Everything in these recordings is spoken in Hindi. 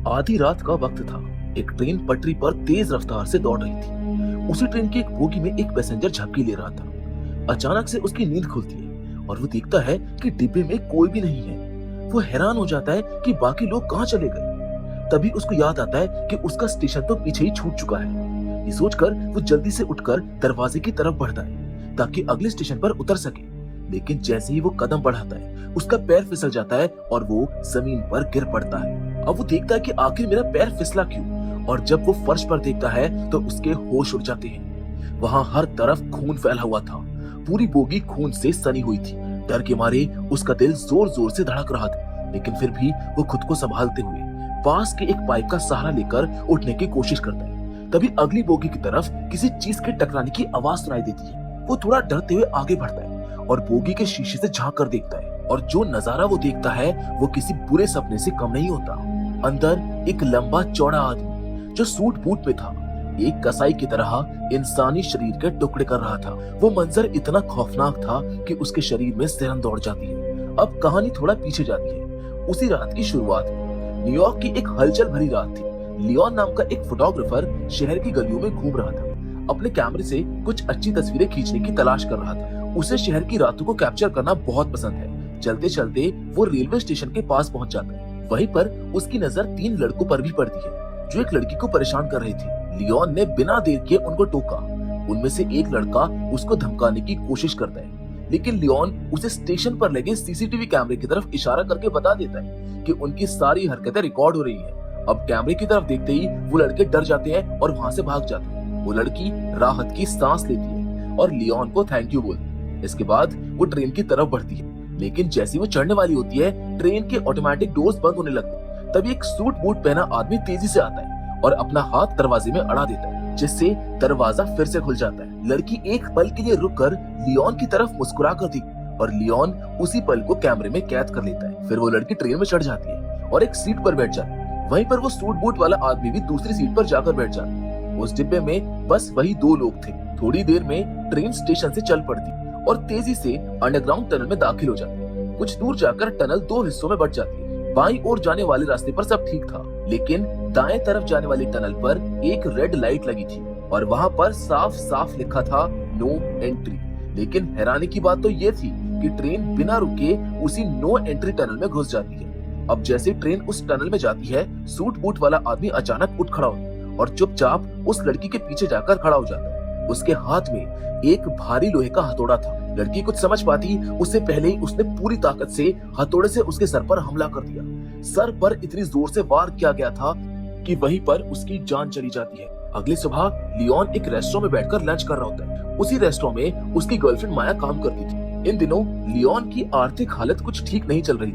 आधी रात का वक्त था। एक ट्रेन पटरी पर तेज रफ्तार से दौड़ रही थी। उसी ट्रेन की एक बोगी में एक पैसेंजर झपकी ले रहा था। अचानक से उसकी नींद खुलती है और वो देखता है कि डिब्बे में कोई भी नहीं है। वो हैरान हो जाता है कि बाकी लोग कहाँ चले गए। तभी उसको याद आता है कि उसका स्टेशन तो पीछे ही छूट चुका है। ये सोचकर वो जल्दी से उठकर दरवाजे की तरफ बढ़ता है ताकि अगले स्टेशन पर उतर सके। लेकिन जैसे ही वो कदम बढ़ाता है, उसका पैर फिसल जाता है और वो जमीन पर गिर पड़ता है। अब वो देखता है कि आखिर मेरा पैर फिसला क्यों, और जब वो फर्श पर देखता है तो उसके होश उड़ जाते हैं। वहाँ हर तरफ खून फैला हुआ था। पूरी बोगी खून से सनी हुई थी। डर के मारे उसका दिल जोर जोर से धड़क रहा था, लेकिन फिर भी वो खुद को संभालते हुए पास के एक पाइप का सहारा लेकर उठने की कोशिश करता है। तभी अगली बोगी की तरफ किसी चीज के टकराने की आवाज सुनाई देती है। वो थोड़ा डरते हुए आगे बढ़ता है और बोगी के शीशे से झांक कर देखता है, और जो नजारा वो देखता है वो किसी बुरे सपने से कम नहीं होता। अंदर एक लंबा चौड़ा आदमी जो सूट बूट में था, एक कसाई की तरह इंसानी शरीर के टुकड़े कर रहा था। वो मंजर इतना खौफनाक था कि उसके शरीर में सिरन दौड़ जाती है। अब कहानी थोड़ा पीछे जाती है। उसी रात की शुरुआत में न्यूयॉर्क की एक हलचल भरी रात थी। लियोन नाम का एक फोटोग्राफर शहर की गलियों में घूम रहा था। अपने कैमरे से कुछ अच्छी तस्वीरें खींचने की तलाश कर रहा था। उसे शहर की रातों को कैप्चर करना बहुत पसंद है। चलते चलते वो रेलवे स्टेशन के पास पहुंच जाता है। वहीं पर उसकी नजर 3 लड़कों पर भी पड़ती है जो एक लड़की को परेशान कर रहे थे। लियोन ने बिना देर किए उनको टोका। उनमें से एक लड़का उसको धमकाने की कोशिश करता है, लेकिन लियोन उसे स्टेशन पर लगे सीसीटीवी कैमरे की तरफ इशारा करके बता देता है कि उनकी सारी हरकतें रिकॉर्ड हो रही है। अब कैमरे की तरफ देखते ही वो लड़के डर जाते हैं और वहाँ से भाग जाते हैं। वो लड़की राहत की सांस लेती है और लियोन को थैंक यू बोलती है। इसके बाद वो ट्रेन की तरफ बढ़ती है, लेकिन जैसे वो चढ़ने वाली होती है, ट्रेन के ऑटोमेटिक डोर्स बंद होने लगते हैं। तभी एक सूट बूट पहना आदमी तेजी से आता है और अपना हाथ दरवाजे में अड़ा देता है, जिससे दरवाजा फिर से खुल जाता है। लड़की एक पल के लिए रुककर लियोन की तरफ मुस्कुरा कर देखती और लियोन उसी पल को कैमरे में कैद कर लेता है। फिर वो लड़की ट्रेन में चढ़ जाती है और एक सीट पर बैठ जाती है। वहीं पर वो सूट बूट वाला आदमी भी दूसरी सीट पर जाकर बैठ जाता है। उस डिब्बे में बस वही 2 लोग थे। थोड़ी देर में ट्रेन स्टेशन से चल पड़ती और तेजी से अंडरग्राउंड टनल में दाखिल हो जाती है। कुछ दूर जाकर टनल 2 हिस्सों में बंट जाती है। बाईं ओर जाने वाले रास्ते पर सब ठीक था, लेकिन दाएं तरफ जाने वाली टनल पर एक रेड लाइट लगी थी और वहाँ पर साफ साफ लिखा था नो एंट्री। लेकिन हैरानी की बात तो ये थी कि ट्रेन बिना रुके उसी नो एंट्री टनल में घुस जाती है। अब जैसे ट्रेन उस टनल में जाती है, सूट बूट वाला आदमी अचानक उठ खड़ा होता और चुपचाप उस लड़की के पीछे जाकर खड़ा हो जाता है। उसके हाथ में एक भारी लोहे का हथौड़ा था। लड़की कुछ समझ पाती उससे पहले ही उसने पूरी ताकत से हथौड़े से उसके सर पर हमला कर दिया। सर पर इतनी जोर से वार किया गया था कि वहीं पर उसकी जान चली जाती है। अगली सुबह लियोन एक रेस्टोरेंट में बैठकर लंच कर रहा होता है। उसी रेस्टोरेंट में उसकी गर्लफ्रेंड माया काम करती थी। इन दिनों लियोन की आर्थिक हालत कुछ ठीक नहीं चल रही,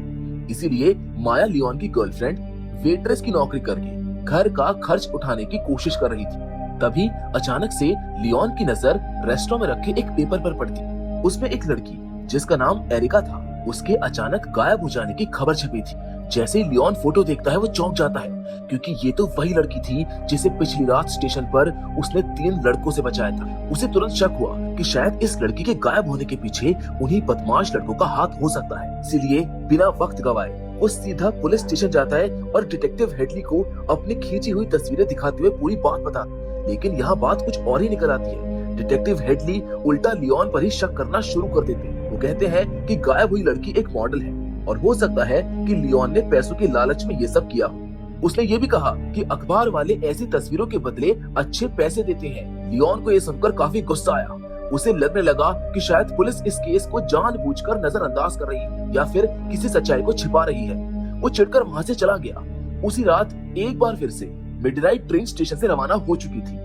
इसीलिए माया लियोन की गर्लफ्रेंड वेट्रेस की नौकरी करके घर का खर्च उठाने की कोशिश कर रही थी। तभी अचानक से लियोन की नजर रेस्टोरेंट में रखे एक पेपर पर पड़ती। उसमें एक लड़की जिसका नाम एरिका था, उसके अचानक गायब हो जाने की खबर छपी थी। जैसे ही लियोन फोटो देखता है वो चौंक जाता है, क्योंकि ये तो वही लड़की थी जिसे पिछली रात स्टेशन पर उसने 3 लड़कों से बचाया था। उसे तुरंत शक हुआ कि शायद इस लड़की के गायब होने के पीछे उन्हीं बदमाश लड़कों का हाथ हो सकता है। इसीलिए बिना वक्त गवाए वो सीधा पुलिस स्टेशन जाता है और डिटेक्टिव हेडली को अपनी खींची हुई तस्वीरें दिखाते हुए पूरी बात बताता है। लेकिन यहाँ बात कुछ और ही निकल आती है। डिटेक्टिव हेडली उल्टा लियोन पर ही शक करना शुरू कर देते हैं। वो कहते हैं कि गायब हुई लड़की एक मॉडल है और हो सकता है कि लियोन ने पैसों के लालच में ये सब किया हो। उसने ये भी कहा कि अखबार वाले ऐसी तस्वीरों के बदले अच्छे पैसे देते हैं। लियोन को ये सुनकर काफी गुस्सा आया। उसे लगने लगा कि शायद पुलिस इस केस को जानबूझकर नजरअंदाज कर रही है या फिर किसी सच्चाई को छिपा रही है। वो चिढ़कर वहाँ से चला गया। उसी रात एक बार फिर से मिडनाइट ट्रेन स्टेशन से रवाना हो चुकी थी।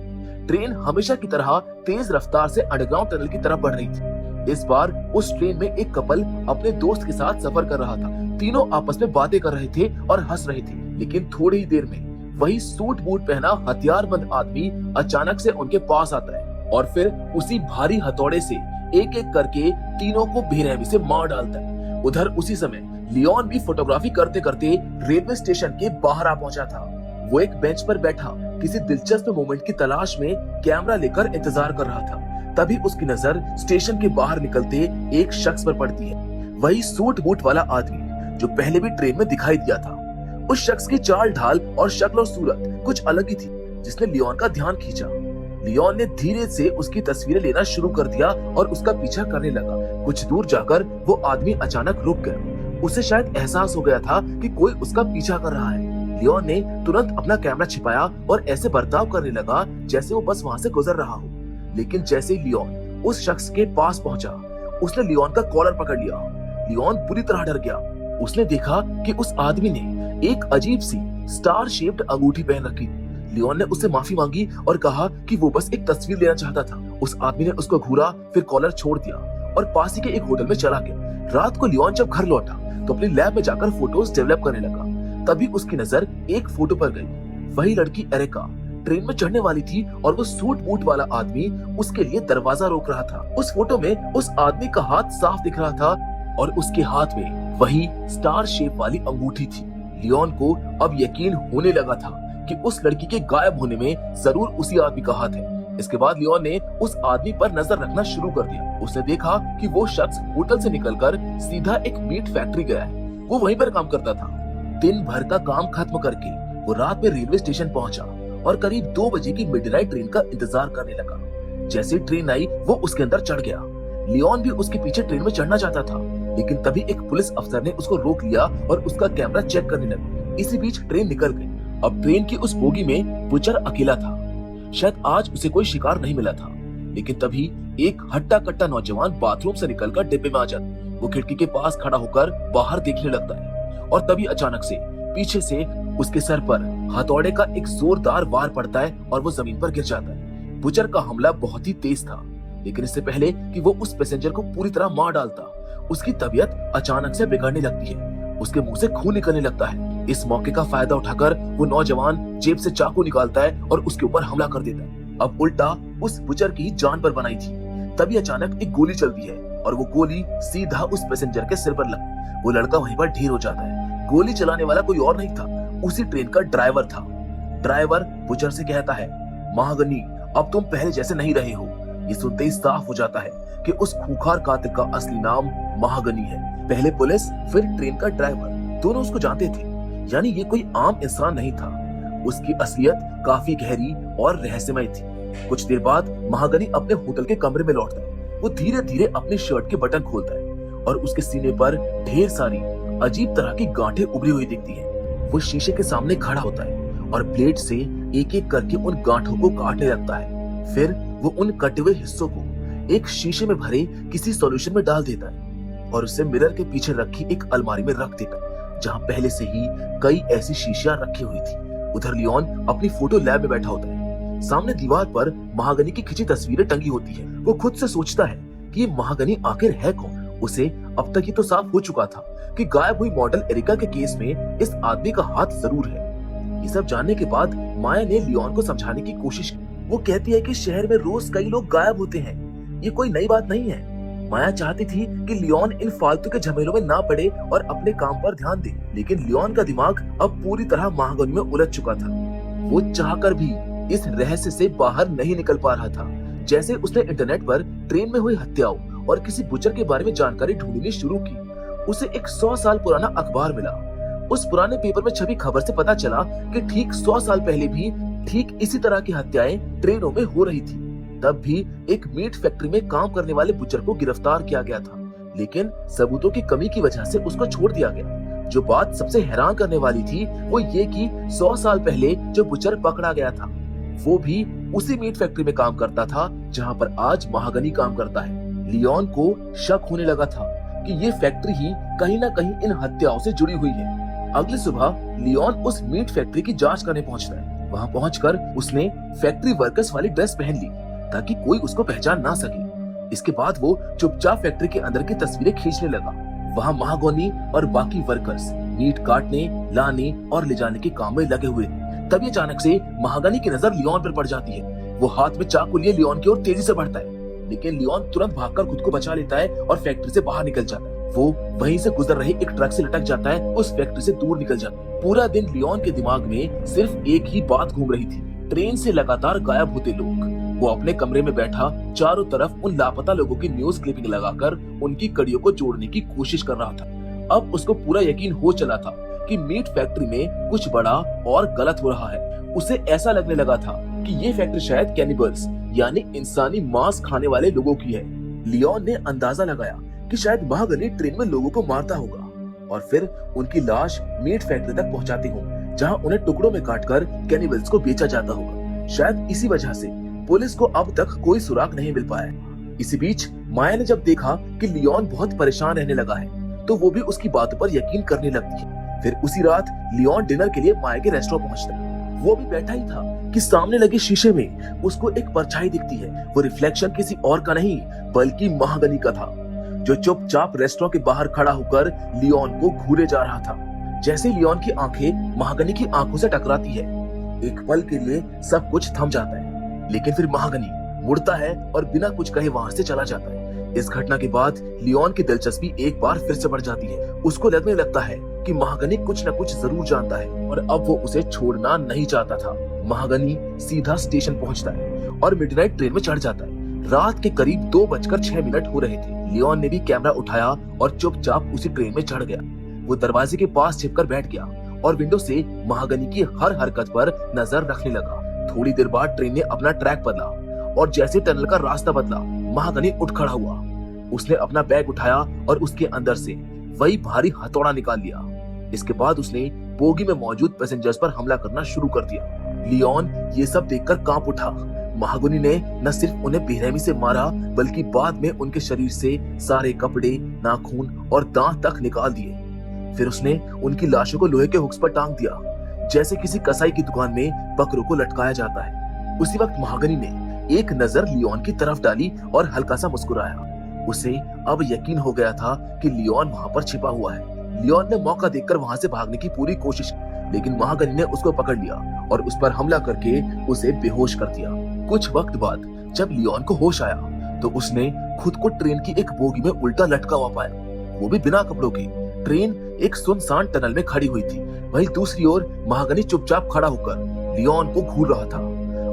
ट्रेन हमेशा की तरह तेज रफ्तार से अंडरग्राउंड टनल की तरफ बढ़ रही थी। इस बार उस ट्रेन में एक कपल अपने दोस्त के साथ सफर कर रहा था। तीनों आपस में बातें कर रहे थे और हंस रहे थे, लेकिन थोड़ी ही देर में वही सूट बूट पहना हथियारबंद आदमी अचानक से उनके पास आता है और फिर उसी भारी हथौड़े से एक एक करके तीनों को बेरहमी से मार डालता है। उधर उसी समय लियोन भी फोटोग्राफी करते करते रेलवे स्टेशन के बाहर आ पहुंचा था। वो एक बेंच पर बैठा किसी दिलचस्प मोमेंट की तलाश में कैमरा लेकर इंतजार कर रहा था। तभी उसकी नजर स्टेशन के बाहर निकलते एक शख्स पर पड़ती है। वही सूट बूट वाला आदमी जो पहले भी ट्रेन में दिखाई दिया था। उस शख्स की चाल ढाल और शक्ल और सूरत कुछ अलग ही थी, जिसने लियोन का ध्यान खींचा। लियोन ने धीरे से उसकी तस्वीरें लेना शुरू कर दिया और उसका पीछा करने लगा। कुछ दूर जाकर वो आदमी अचानक रुक गया। उसे शायद एहसास हो गया था कि कोई उसका पीछा कर रहा है। लियोन ने तुरंत अपना कैमरा छिपाया और ऐसे बर्ताव करने लगा जैसे वो बस वहां से गुजर रहा हो। लेकिन जैसे ही लियोन उस शख्स के पास पहुंचा, उसने लियोन का कॉलर पकड़ लिया। लियोन पूरी तरह डर गया। उसने देखा कि उस आदमी ने एक अजीब सी स्टार शेप्ड अंगूठी पहन रखी। लियोन ने उससे माफी मांगी और कहा कि वो बस एक तस्वीर लेना चाहता था। उस आदमी ने उसको घूरा, फिर कॉलर छोड़ दिया और पास ही के एक होटल में चला गया। रात को लियोन जब घर लौटा तो अपनी लैब में जाकर फोटोज डेवलप करने लगा। तभी उसकी नजर एक फोटो पर गई। वही लड़की एरिका ट्रेन में चढ़ने वाली थी और वो सूट बूट वाला आदमी उसके लिए दरवाजा रोक रहा था। उस फोटो में उस आदमी का हाथ साफ दिख रहा था और उसके हाथ में वही स्टार शेप वाली अंगूठी थी। लियोन को अब यकीन होने लगा था कि उस लड़की के गायब होने में जरूर उसी आदमी का हाथ है। इसके बाद लियोन ने उस आदमी पर नजर रखना शुरू कर दिया। उसने देखा कि वो शख्स होटल से निकलकर सीधा एक मीट फैक्ट्री गया है। वो वहीं पर काम करता था। दिन भर का काम खत्म करके वो रात में रेलवे स्टेशन पहुंचा और करीब 2 बजे की मिडनाइट ट्रेन का इंतजार करने लगा। जैसे ट्रेन आई वो उसके अंदर चढ़ गया। लियोन भी उसके पीछे ट्रेन में चढ़ना चाहता था, लेकिन तभी एक पुलिस अफसर ने उसको रोक लिया और उसका कैमरा चेक करने लगा। इसी बीच ट्रेन निकल गई। अब ट्रेन की उस बोगी में बुचर अकेला था। शायद आज उसे कोई शिकार नहीं मिला था, लेकिन तभी एक हट्टा कट्टा नौजवान बाथरूम से निकलकर डिब्बे में आ जाता। वो खिड़की के पास खड़ा होकर बाहर देखने लगता है और तभी अचानक से पीछे से उसके सर पर हथौड़े का एक जोरदार वार पड़ता है और वो जमीन पर गिर जाता है। बुचर का हमला बहुत ही तेज था, लेकिन इससे पहले कि वो उस पैसेंजर को पूरी तरह मार डालता, उसकी तबीयत अचानक से बिगड़ने लगती है। उसके मुंह से खून निकलने लगता है। इस मौके का फायदा उठाकर वो नौजवान जेब से चाकू निकालता है और उसके ऊपर हमला कर देता है। अब उल्टा उस बुचर की जान पर बनाई थी। तभी अचानक एक गोली चलती है और वो गोली सीधा उस पैसेंजर के सिर पर लगी। वो लड़का वहीं पर ढेर हो जाता है। गोली चलाने वाला कोई और नहीं था, उसी ट्रेन का ड्राइवर था। ड्राइवर बुचर से कहता है, महागनी, अब तुम पहले जैसे नहीं रहे हो। ये सुनते ही साफ हो जाता है कि उस खूंखार कातिल का असली नाम महागनी है। पहले पुलिस फिर ट्रेन का ड्राइवर, दोनों उसको जानते थे, यानी ये कोई आम इंसान नहीं था। उसकी असलियत काफी गहरी और रहस्यमय थी। कुछ देर बाद महागनी अपने होटल के कमरे में लौटता है। वो धीरे धीरे अपनी शर्ट के बटन खोलता है और उसके सीने पर ढेर सारी अजीब तरह की गांठें उभरी हुई दिखती हैं। वो शीशे के सामने खड़ा होता है और ब्लेड से एक एक करके उन गांठों को काटने लगता है। फिर वो उन कटे हुए हिस्सों को एक शीशे में भरे किसी सॉल्यूशन में डाल देता है और उसे मिरर के पीछे रखी एक अलमारी में रख देता है, जहां पहले से ही कई ऐसी शीशियां रखी हुई थी। उधर लियोन अपनी फोटो लैब में बैठा होता है। सामने दीवार पर महागनी की खिंची तस्वीरें टंगी होती है। वो खुद से सोचता है कि ये महागनी आखिर है कौन। उसे अब तक ये तो साफ हो चुका था कि गायब हुई मॉडल एरिका के केस में इस आदमी का हाथ जरूर है। ये सब जानने के बाद माया ने लियोन को समझाने की कोशिश की। वो कहती है कि शहर में रोज कई लोग गायब होते हैं, ये कोई नई बात नहीं है। माया चाहती थी कि लियोन इन फालतू के झमेलों में ना पड़े और अपने काम पर ध्यान दे, लेकिन लियोन का दिमाग अब पूरी तरह महागनी में उलझ चुका था। वो चाहकर भी इस रहस्य से बाहर नहीं निकल पा रहा था। जैसे उसने इंटरनेट पर ट्रेन में हुई हत्याओं और किसी बुचर के बारे में जानकारी ढूंढनी शुरू की, उसे एक 100 साल पुराना अखबार मिला। उस पुराने पेपर में छपी खबर से पता चला कि ठीक 100 साल पहले भी ठीक इसी तरह की हत्याएं ट्रेनों में हो रही थी। तब भी एक मीट फैक्ट्री में काम करने वाले बुचर को गिरफ्तार किया गया था, लेकिन सबूतों की कमी की वजह से उसको छोड़ दिया गया। जो बात सबसे हैरान करने वाली थी वो ये कि 100 साल पहले जो बुचर पकड़ा गया था वो भी उसी मीट फैक्ट्री में काम करता था जहां पर आज महागनी काम करता है। लियोन को शक होने लगा था कि ये फैक्ट्री ही कहीं ना कहीं इन हत्याओं से जुड़ी हुई है। अगली सुबह लियोन उस मीट फैक्ट्री की जांच करने पहुंचता है। वहां पहुंचकर उसने फैक्ट्री वर्कर्स वाली ड्रेस पहन ली ताकि कोई उसको पहचान ना सके। इसके बाद वो चुपचाप फैक्ट्री के अंदर की तस्वीरें खींचने लगा। वहां महागनी और बाकी वर्कर्स मीट काटने, लाने और ले जाने के काम में लगे हुए। तभी अचानक से महागनी की नजर लियोन पर पड़ जाती है। वो हाथ में चाकू लिए लियोन की ओर तेजी से बढ़ता है, लेकिन लियोन तुरंत भागकर खुद को बचा लेता है और फैक्ट्री से बाहर निकल जाता है। वो वहीं से गुजर रहे एक ट्रक से लटक जाता है, उस फैक्ट्री से दूर निकल जाता है। पूरा दिन लियोन के दिमाग में सिर्फ एक ही बात घूम रही थी, ट्रेन से लगातार गायब होते लोग। वो अपने कमरे में बैठा चारों तरफ उन लापता लोगों की न्यूज क्लिपिंग लगाकर उनकी कड़ियों को जोड़ने की कोशिश कर रहा था। अब उसको पूरा यकीन हो चला था कि मीट फैक्ट्री में कुछ बड़ा और गलत हो रहा है। उसे ऐसा लगने लगा था कि ये फैक्ट्री शायद कैनिबल्स यानी इंसानी मांस खाने वाले लोगों की है। लियोन ने अंदाजा लगाया कि शायद महागनी ट्रेन में लोगों को मारता होगा और फिर उनकी लाश मीट फैक्ट्री तक पहुंचाती हो, जहां उन्हें टुकड़ों में काटकर कैनिबल्स को बेचा जाता होगा। शायद इसी वजह से पुलिस को अब तक कोई सुराग नहीं मिल पाया। इसी बीच माया ने जब देखा कि लियोन बहुत परेशान रहने लगा है, तो वो भी उसकी बातों पर यकीन करने लगती है। फिर उसी रात लियोन डिनर के लिए माया के रेस्टोरेंट पहुंचता है। वो भी बैठा ही था कि सामने लगे शीशे में उसको एक परछाई दिखती है। वो रिफ्लेक्शन किसी और का नहीं बल्कि महागनी का था, जो चुपचाप रेस्टोरेंट के बाहर खड़ा होकर लियोन को घूरे जा रहा था। जैसे लियोन की आंखें महागनी की आंखों से टकराती है, एक पल के लिए सब कुछ थम जाता है, लेकिन फिर महागनी मुड़ता है और बिना कुछ कहे वहां से चला जाता है। इस घटना के बाद लियोन की दिलचस्पी एक बार फिर से बढ़ जाती है। उसको लगने लगता है कि महागनी कुछ न कुछ जरूर जानता है और अब वो उसे छोड़ना नहीं चाहता था। महागनी सीधा स्टेशन पहुंचता है और मिडनाइट ट्रेन में चढ़ जाता है। रात के करीब 2:06 हो रहे थे। लियोन ने भी कैमरा उठाया और चुपचाप उसी ट्रेन में चढ़ गया। वो दरवाजे के पास छिपकर बैठ गया और विंडो से महागनी की हर हरकत पर नजर रखने लगा। थोड़ी देर बाद ट्रेन ने अपना ट्रैक बदला और जैसे टनल का रास्ता बदला, महागनी उठ खड़ा हुआ। उसने अपना बैग उठाया और उसके अंदर से वही भारी हथौड़ा निकाल लिया। इसके बाद उसने बोगी में मौजूद पैसेंजर्स पर हमला करना शुरू कर दिया। लियोन ये सब देखकर कांप उठा। महागनी ने न सिर्फ उन्हें बेरहमी से मारा बल्कि बाद में उनके शरीर से सारे कपड़े, नाखून और दांत तक निकाल दिए। फिर उसने उनकी लाशों को लोहे के हुक्स पर टांग दिया, जैसे किसी कसाई की दुकान में बकरों को लटकाया जाता है। उसी वक्त महागनी ने एक नजर लियोन की तरफ डाली और हल्का सा मुस्कुराया। उसे अब यकीन हो गया था कि लियोन वहां पर छिपा हुआ है। लियोन ने मौका देखकर वहां से भागने की पूरी कोशिश की, लेकिन महागनी ने उसको पकड़ लिया और उस पर हमला करके उसे बेहोश कर दिया। कुछ वक्त बाद जब लियोन को होश आया तो उसने खुद को ट्रेन की एक बोगी में उल्टा लटका हुआ पाया, वो भी बिना कपड़ों के। ट्रेन एक सुनसान टनल में खड़ी हुई थी। वहीं दूसरी ओर महागनी चुपचाप खड़ा होकर लियोन को घूर रहा था।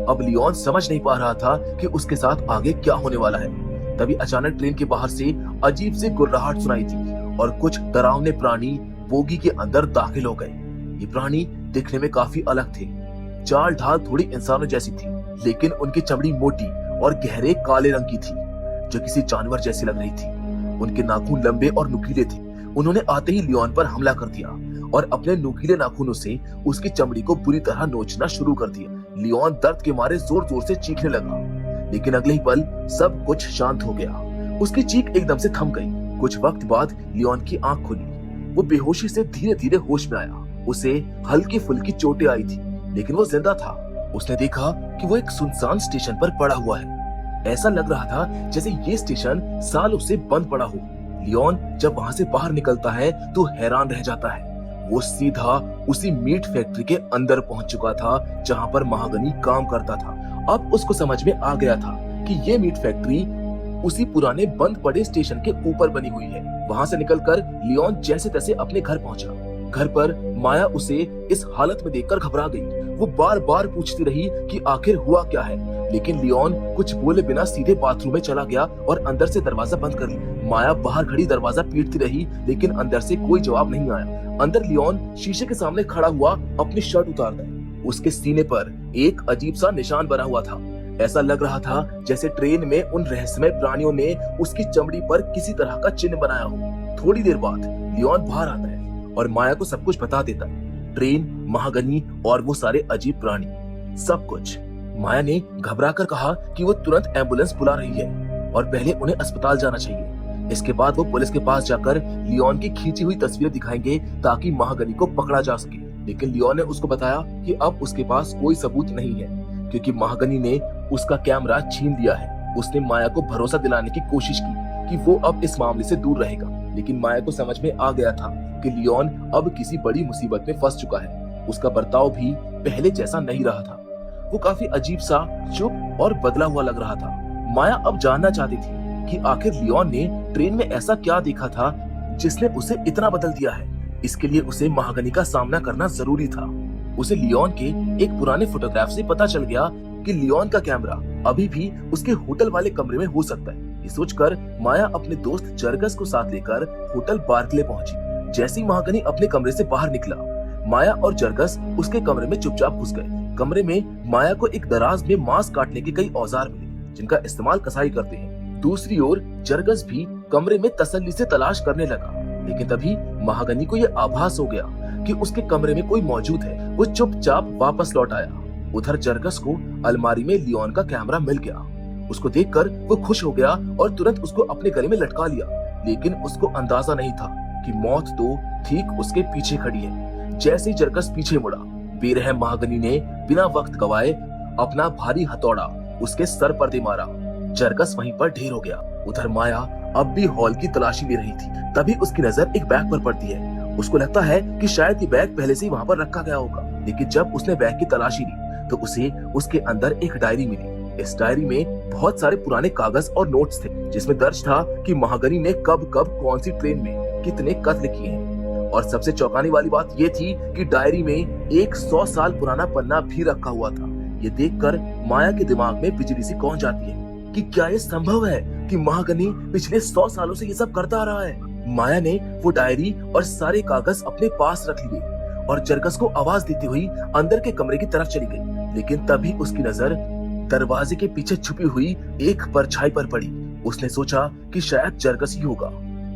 अब लियोन समझ नहीं पा रहा था कि उसके साथ आगे क्या होने वाला है। तभी अचानक ट्रेन के बाहर से अजीब सी गुर्राहट सुनाई थी और कुछ डरावने प्राणी बोगी के अंदर दाखिल हो गए। ये प्राणी दिखने में काफी अलग थे। चाल ढाल थोड़ी इंसानों जैसी थी, लेकिन उनकी चमड़ी मोटी और गहरे काले रंग की थी, जो किसी जानवर जैसी लग रही थी। उनके नाखून लंबे और नुकीले थे। उन्होंने आते ही लियोन पर हमला कर दिया और अपने नुकीले नाखूनों से उसकी चमड़ी को बुरी तरह नोचना शुरू कर दिया। लियोन दर्द के मारे जोर जोर से चीखने लगा, लेकिन अगले ही पल सब कुछ शांत हो गया। उसकी चीख एकदम से थम गई। कुछ वक्त बाद लियोन की आंख खुली। वो बेहोशी से धीरे धीरे होश में आया। उसे हल्की फुल्की चोटें आई थी, लेकिन वो जिंदा था। उसने देखा कि वो एक सुनसान स्टेशन पर पड़ा हुआ है। ऐसा लग रहा था जैसे ये स्टेशन सालों से बंद पड़ा हो। लियोन जब वहां से बाहर निकलता है तो हैरान रह जाता है। वो सीधा उसी मीट फैक्ट्री के अंदर पहुंच चुका था जहां पर महागनी काम करता था। अब उसको समझ में आ गया था कि ये मीट फैक्ट्री उसी पुराने बंद पड़े स्टेशन के ऊपर बनी हुई है। वहां से निकलकर लियोन जैसे तैसे अपने घर पहुंचा। घर पर माया उसे इस हालत में देखकर घबरा गई। वो बार बार पूछती रही कि आखिर हुआ क्या है, लेकिन लियोन कुछ बोले बिना सीधे बाथरूम में चला गया और अंदर से दरवाजा बंद कर लिया। माया बाहर खड़ी दरवाजा पीटती रही, लेकिन अंदर से कोई जवाब नहीं आया। अंदर लियोन शीशे के सामने खड़ा हुआ अपनी शर्ट उतारता है। उसके सीने पर एक अजीब सा निशान बना हुआ था। ऐसा लग रहा था जैसे ट्रेन में उन रहस्यमय प्राणियों ने उसकी चमड़ी पर किसी तरह का चिन्ह बनाया हो। थोड़ी देर बाद लियोन बाहर आता है और माया को सब कुछ बता देता है। ट्रेन, महागनी और वो सारे अजीब प्राणी, सब कुछ। माया ने घबराकर कहा कि वो तुरंत एम्बुलेंस बुला रही है और पहले उन्हें अस्पताल जाना चाहिए। इसके बाद वो पुलिस के पास जाकर लियोन की खींची हुई तस्वीरें दिखाएंगे ताकि महागनी को पकड़ा जा सके। लेकिन लियोन ने उसको बताया कि अब उसके पास कोई सबूत नहीं है, क्योंकि महागनी ने उसका कैमरा छीन लिया है। उसने माया को भरोसा दिलाने की कोशिश की कि वो अब इस मामले से दूर रहेगा, लेकिन माया को समझ में आ गया था कि लियोन अब किसी बड़ी मुसीबत में फंस चुका है। उसका बर्ताव भी पहले जैसा नहीं रहा था। वो काफी अजीब सा, चुप और बदला हुआ लग रहा था। माया अब जानना चाहती थी कि आखिर लियोन ने ट्रेन में ऐसा क्या देखा था जिसने उसे इतना बदल दिया है। इसके लिए उसे महागनी का सामना करना जरूरी था। उसे लियोन के एक पुराने फोटोग्राफ से पता चल गया कि लियोन का कैमरा अभी भी उसके होटल वाले कमरे में हो सकता है। ये सोचकर माया अपने दोस्त जर्गस को साथ लेकर होटल बार्कले पहुंची। जैसे ही महागनी अपने कमरे से बाहर निकला, माया और जरगस उसके कमरे में चुपचाप घुस गए। कमरे में माया को एक दराज में मांस काटने के कई औजार मिले जिनका इस्तेमाल कसाई करते हैं। दूसरी ओर जरगस भी कमरे में तसल्ली से तलाश करने लगा, लेकिन तभी महागनी को यह आभास हो गया कि उसके कमरे में कोई मौजूद है। वो चुपचाप वापस लौट आया। उधर जरगस को अलमारी में लियोन का कैमरा मिल गया। उसको देखकर वो खुश हो गया और तुरंत उसको अपने गले में लटका लिया, लेकिन उसको अंदाजा नहीं था कि मौत तो ठीक उसके पीछे खड़ी है। जैसे ही जरगस पीछे मुड़ा, बेरहम महागनी ने बिना वक्त गवाए अपना भारी हथौड़ा उसके सर पर दे मारा। जरगस वहीं पर ढेर हो गया। उधर माया अब भी हॉल की तलाशी ले रही थी। तभी उसकी नजर एक बैग पर पड़ती है। उसको लगता है कि शायद ये बैग पहले से ही वहाँ पर रखा गया होगा, लेकिन जब उसने बैग की तलाशी ली तो उसे उसके अंदर एक डायरी मिली। इस डायरी में बहुत सारे पुराने कागज और नोट्स थे, जिसमें दर्ज था कि महागनी ने कब कब कौन सी ट्रेन में कितने कत्ल किए हैं। और सबसे चौंकाने वाली बात ये थी कि डायरी में एक 100 साल पुराना पन्ना भी रखा हुआ था। ये देखकर माया के दिमाग में बिजली सी कौन जाती है कि क्या ये संभव है कि महागनी पिछले 100 सालों से ये सब करता आ रहा है। माया ने वो डायरी और सारे कागज अपने पास रख लिए और जरगस को आवाज देती हुई अंदर के कमरे की तरफ चली गई। लेकिन तभी उसकी नजर दरवाजे के पीछे छुपी हुई एक परछाई पर पड़ी। उसने सोचा कि शायद जरगस ही होगा,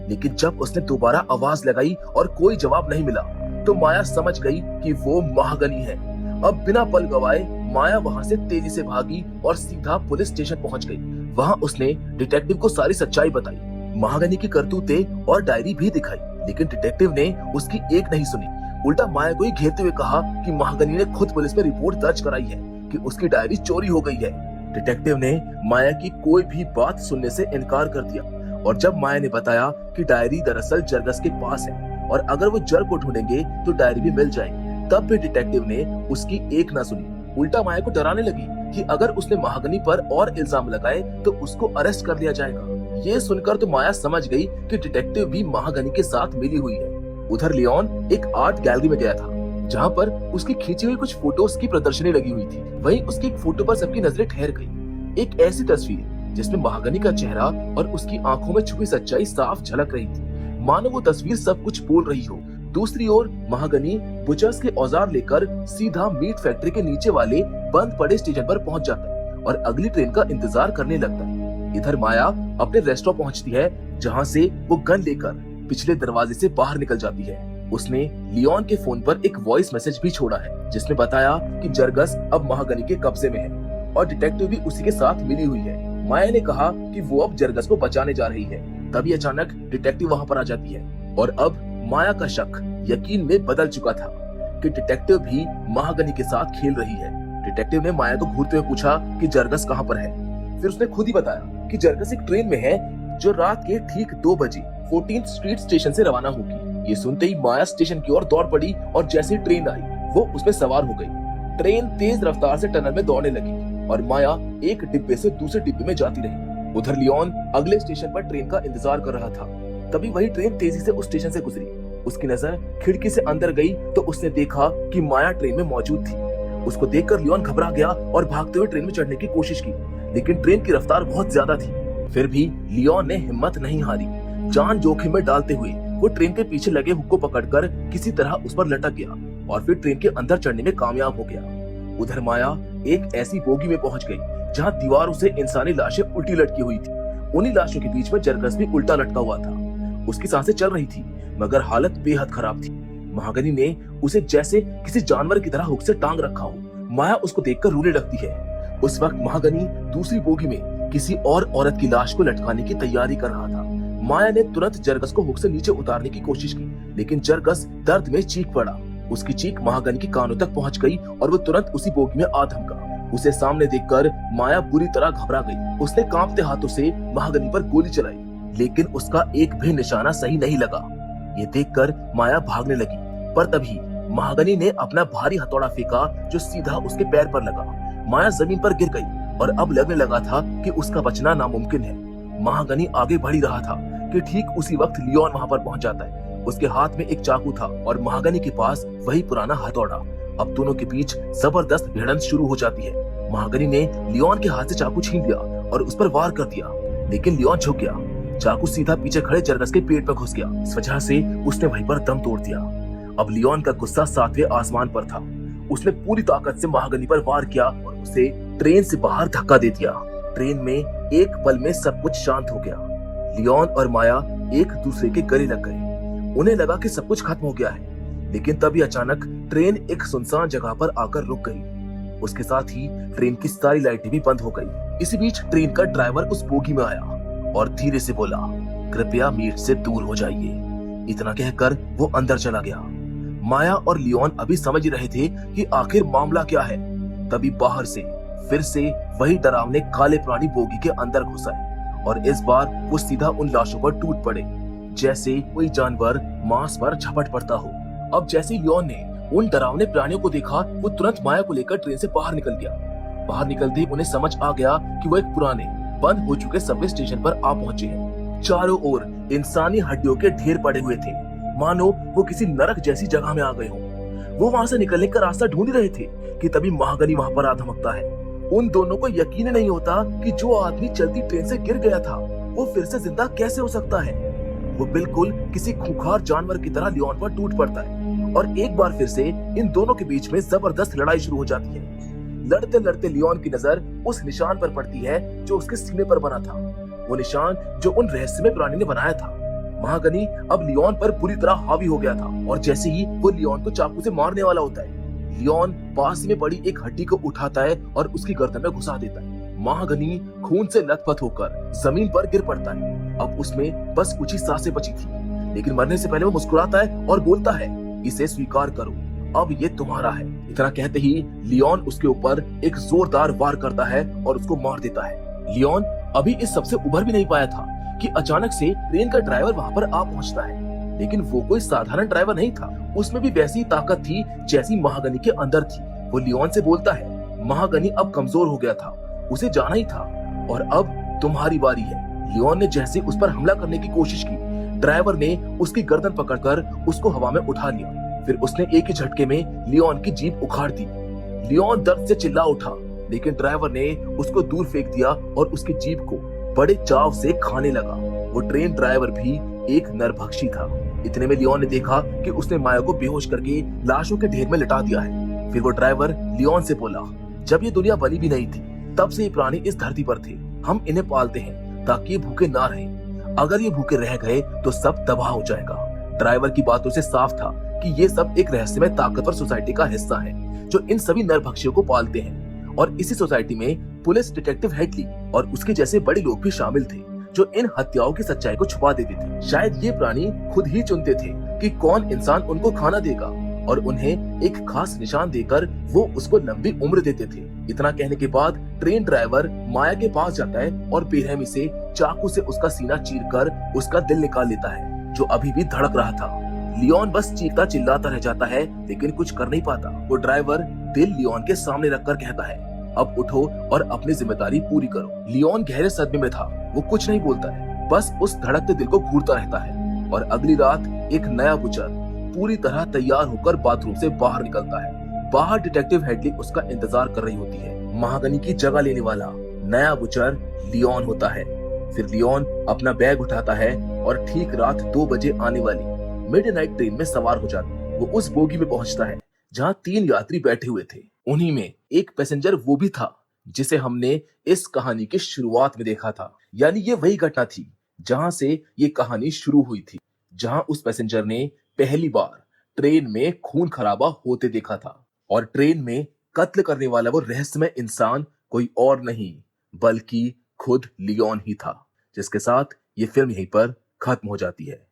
लेकिन जब उसने दोबारा आवाज लगाई और कोई जवाब नहीं मिला तो माया समझ गई कि वो महागनी है। अब बिना पल गवाए माया वहां से तेजी से भागी और सीधा पुलिस स्टेशन पहुंच गई। वहां उसने डिटेक्टिव को सारी सच्चाई बताई, महागनी की करतूतें और डायरी भी दिखाई, लेकिन डिटेक्टिव ने उसकी एक नहीं सुनी। उल्टा माया को ही घेरते हुए कहा कि महागनी ने खुद पुलिस में रिपोर्ट दर्ज कराई है कि उसकी डायरी चोरी हो गई है। डिटेक्टिव ने माया की कोई भी बात सुनने से इनकार कर दिया और जब माया ने बताया कि डायरी दरअसल जरगस के पास है और अगर वो जर को ढूंढेंगे तो डायरी भी मिल जाएगी, तब भी डिटेक्टिव ने उसकी एक ना सुनी। उल्टा माया को डराने लगी कि अगर उसने महागनी पर और इल्जाम लगाए तो उसको अरेस्ट कर लिया जाएगा। ये सुनकर तो माया समझ गई कि डिटेक्टिव भी महागनी के साथ मिली हुई है। उधर लियोन एक आर्ट गैलरी में गया था, जहाँ पर उसकी खींची हुई कुछ फोटोज की प्रदर्शनी लगी हुई थी। वहीं उसकी एक फोटो पर सबकी नजरें ठहर गई। एक ऐसी तस्वीर जिसमें महागनी का चेहरा और उसकी आंखों में छुपी सच्चाई साफ झलक रही थी, मानो वो तस्वीर सब कुछ बोल रही हो। दूसरी ओर महागनी बुचर्स के औजार लेकर सीधा मीट फैक्ट्री के नीचे वाले बंद पड़े स्टेशन पर पहुंच जाता है और अगली ट्रेन का इंतजार करने लगता है। इधर माया अपने रेस्टोरेंट पहुंचती है, जहां से वो गन लेकर पिछले दरवाजे से बाहर निकल जाती है। उसने लियोन के फोन पर एक वॉइस मैसेज भी छोड़ा है, जिसमें बताया कि जरगस अब महागनी के कब्जे में है और डिटेक्टिव भी उसी के साथ मिली हुई है। माया ने कहा कि वो अब जरगस को बचाने जा रही है। तभी अचानक डिटेक्टिव वहां पर आ जाती है और अब माया का शक यकीन में बदल चुका था कि डिटेक्टिव भी महागनी के साथ खेल रही है। डिटेक्टिव ने माया को घूरते हुए पूछा कि जरगस कहाँ पर है। फिर उसने खुद ही बताया कि जरगस एक ट्रेन में है जो रात के ठीक 2 बजे 14th स्ट्रीट स्टेशन से रवाना होगी। ये सुनते ही माया स्टेशन की ओर दौड़ पड़ी और जैसे ही ट्रेन आई वो उसमें सवार हो गई। ट्रेन तेज रफ्तार से टनल में दौड़ने लगी और माया एक डिब्बे से दूसरे डिब्बे में जाती रही। उधर लियोन अगले स्टेशन पर ट्रेन का इंतजार कर रहा था। तभी वही ट्रेन तेजी से उस स्टेशन से गुजरी। उसकी नजर खिड़की से अंदर गई तो उसने देखा कि माया ट्रेन में मौजूद थी। उसको देखकर लियोन घबरा गया और भागते हुए ट्रेन में चढ़ने की कोशिश की, लेकिन ट्रेन की रफ्तार बहुत ज्यादा थी। फिर भी लियोन ने हिम्मत नहीं हारी। जान जोखिम में डालते हुए वो ट्रेन के पीछे लगे हुक को पकड़कर किसी तरह उस पर लटक गया और फिर ट्रेन के अंदर चढ़ने में कामयाब हो गया। उधर माया एक ऐसी बोगी में पहुंच गई जहां दीवारों से इंसानी लाशें उल्टी लटकी हुई थी। उन्हीं लाशों के बीच में जरगस भी उल्टा लटका हुआ था। उसकी सांसें चल रही थी, मगर हालत बेहद खराब थी। महागनी ने उसे जैसे किसी जानवर की तरह हुक से टांग रखा हो। माया उसको देखकर रोने लगती है। उस वक्त महागनी दूसरी बोगी में किसी और औरत की लाश को लटकाने की तैयारी कर रहा था। माया ने तुरंत जरगस को हुक से नीचे उतारने की कोशिश की, लेकिन जरगस दर्द में चीख पड़ा। उसकी चीख महागनी की कानों तक पहुंच गई और वो तुरंत उसी बोगी में आ धमका। उसे सामने देखकर माया बुरी तरह घबरा गई। उसने कांपते हाथों से महागनी पर गोली चलाई, लेकिन उसका एक भी निशाना सही नहीं लगा। ये देखकर माया भागने लगी, पर तभी महागनी ने अपना भारी हथौड़ा फेंका जो सीधा उसके पैर पर लगा। माया जमीन पर गिर गई और अब लगने लगा था कि उसका बचना नामुमकिन है। महागनी आगे बढ़ ही रहा था कि ठीक उसी वक्त लियोन वहां पर पहुंच जाता है। उसके हाथ में एक चाकू था और महागनी के पास वही पुराना हथौड़ा। अब दोनों के बीच जबरदस्त भिड़ंत शुरू हो जाती है। महागनी ने लियोन के हाथ से चाकू छीन लिया और उस पर वार कर दिया, लेकिन लियोन झुक गया। चाकू सीधा पीछे खड़े जरगस के पेट में घुस गया। इस वजह से उसने वहीं पर दम तोड़ दिया। अब लियोन का गुस्सा 7वें आसमान पर था। उसने पूरी ताकत से महागनी पर वार किया और उसे ट्रेन से बाहर धक्का दे दिया। ट्रेन में एक पल में सब कुछ शांत हो गया। लियोन और माया एक दूसरे के गले लग गए। उन्हें लगा कि सब कुछ खत्म हो गया है, लेकिन तभी अचानक ट्रेन एक सुनसान जगह पर आकर रुक गई। उसके साथ ही ट्रेन की सारी लाइटें भी बंद हो गई। इसी बीच ट्रेन का ड्राइवर उस बोगी में आया और धीरे से बोला, कृपया मीट से दूर हो जाइए। इतना कहकर वो अंदर चला गया। माया और लियोन अभी समझ रहे थे कि आखिर मामला क्या है। तभी बाहर से फिर से वही डरावने काले प्राणी बोगी के अंदर घुस आए और इस बार वो सीधा उन लाशों पर टूट पड़े, जैसे कोई जानवर मांस पर झपट पड़ता हो। अब जैसे लियोन ने उन डरावने प्राणियों को देखा, वो तुरंत माया को लेकर ट्रेन से बाहर निकल गया। बाहर निकलते ही उन्हें समझ आ गया कि वो एक पुराने बंद हो चुके सबवे स्टेशन पर आ पहुंचे हैं। चारों ओर इंसानी हड्डियों के ढेर पड़े हुए थे, मानो वो किसी नरक जैसी जगह में आ गए हों। वो वहां से निकलने का रास्ता ढूंढ रहे थे कि तभी महागनी वहां पर आ धमकता है। उन दोनों को यकीन नहीं होता कि जो आदमी चलती ट्रेन से गिर गया था वो फिर से जिंदा कैसे हो सकता है। वो बिल्कुल किसी खूंखार जानवर की तरह लियोन पर टूट पड़ता है और एक बार फिर से इन दोनों के बीच में जबरदस्त लड़ाई शुरू हो जाती है। लड़ते लड़ते लियोन की नजर उस निशान पर पड़ती है जो उसके सीने पर बना था, वो निशान जो उन रहस्यमय प्राणी ने बनाया था। महागनी अब लियोन पर पूरी तरह हावी हो गया था और जैसे ही वो लियोन को चाकू से मारने वाला होता है, लियोन पास में पड़ी एक हड्डी को उठाता है और उसकी गर्दन में घुसा देता है। महागनी खून से लथपथ होकर जमीन पर गिर पड़ता है। अब उसमें बस कुछ ही सांसें बची थी, लेकिन मरने से पहले वो मुस्कुराता है और बोलता है, इसे स्वीकार करो, अब ये तुम्हारा है। इतना कहते ही लियोन उसके ऊपर एक जोरदार वार करता है और उसको मार देता है। लियोन अभी इस सबसे उभर भी नहीं पाया था कि अचानक से ट्रेन का ड्राइवर वहां पर आ पहुंचता है। लेकिन वो कोई साधारण ड्राइवर नहीं था, उसमें भी वैसी ही ताकत थी जैसी महागनी के अंदर थी। वो लियोन से बोलता है, महागनी अब कमजोर हो गया था, उसे जाना ही था और अब तुम्हारी बारी है। लियोन ने जैसे उस पर हमला करने की कोशिश की, ड्राइवर ने उसकी गर्दन पकड़कर उसको हवा में उठा लिया। फिर उसने एक ही झटके में लियोन की जीभ उखाड़ दी। लियोन दर्द से चिल्ला उठा, लेकिन ड्राइवर ने उसको दूर फेंक दिया और उसकी जीभ को बड़े चाव से खाने लगा। वो ट्रेन ड्राइवर भी एक नरभक्षी था। इतने में लियोन ने देखा कि उसने माया को बेहोश करके लाशों के ढेर में लिटा दिया है। फिर वो ड्राइवर लियोन से बोला, जब ये दुनिया बनी भी नहीं थी तब से ये प्राणी इस धरती पर थे। हम इन्हें पालते हैं ताकि ये भूखे ना रहें। अगर ये भूखे रह गए तो सब तबाह हो जाएगा। ड्राइवर की बातों से साफ था कि ये सब एक रहस्यमय ताकतवर सोसाइटी का हिस्सा है जो इन सभी नरभक्षियों को पालते हैं। और इसी सोसाइटी में पुलिस डिटेक्टिव हेडली और उसके जैसे बड़े लोग भी शामिल थे जो इन हत्याओं की सच्चाई को छुपा देते थे। शायद ये प्राणी खुद ही चुनते थे कि कौन इंसान उनको खाना देगा और उन्हें एक खास निशान देकर वो उसको लंबी उम्र देते थे। इतना कहने के बाद ट्रेन ड्राइवर माया के पास जाता है और बेरहमी से चाकू से उसका सीना चीरकर उसका दिल निकाल लेता है जो अभी भी धड़क रहा था। लियोन बस चीखता चिल्लाता रह जाता है, लेकिन कुछ कर नहीं पाता। वो ड्राइवर दिल लियोन के सामने रखकर कहता है, अब उठो और अपनी जिम्मेदारी पूरी करो। लियोन गहरे सदमे में था, वो कुछ नहीं बोलता है, बस उस धड़कते दिल को घूरता रहता है। और अगली रात एक नया बुचर पूरी तरह तैयार होकर बाथरूम से बाहर निकलता है। बाहर डिटेक्टिव हेडली उसका इंतजार कर रही होती है। महागनी की जगह लेने वाला नया बुचर लियोन होता है। फिर लियोन अपना बैग उठाता है और ठीक रात 2 बजे आने वाली मिडनाइट ट्रेन में सवार हो जाता है। वो उस बोगी में पहुंचता है जहां 3 यात्री बैठे हुए थे। उन्हीं में एक पैसेंजर वो भी था जिसे हमने इस कहानी की शुरुआत में देखा था। यानी ये वही घटना थी जहां से ये कहानी शुरू हुई थी, जहां उस पैसेंजर ने पहली बार ट्रेन में खून खराबा होते देखा था। और ट्रेन में कत्ल करने वाला वो रहस्यमय इंसान कोई और नहीं बल्कि खुद लियोन ही था, जिसके साथ ये फिल्म यहीं पर खत्म हो जाती है।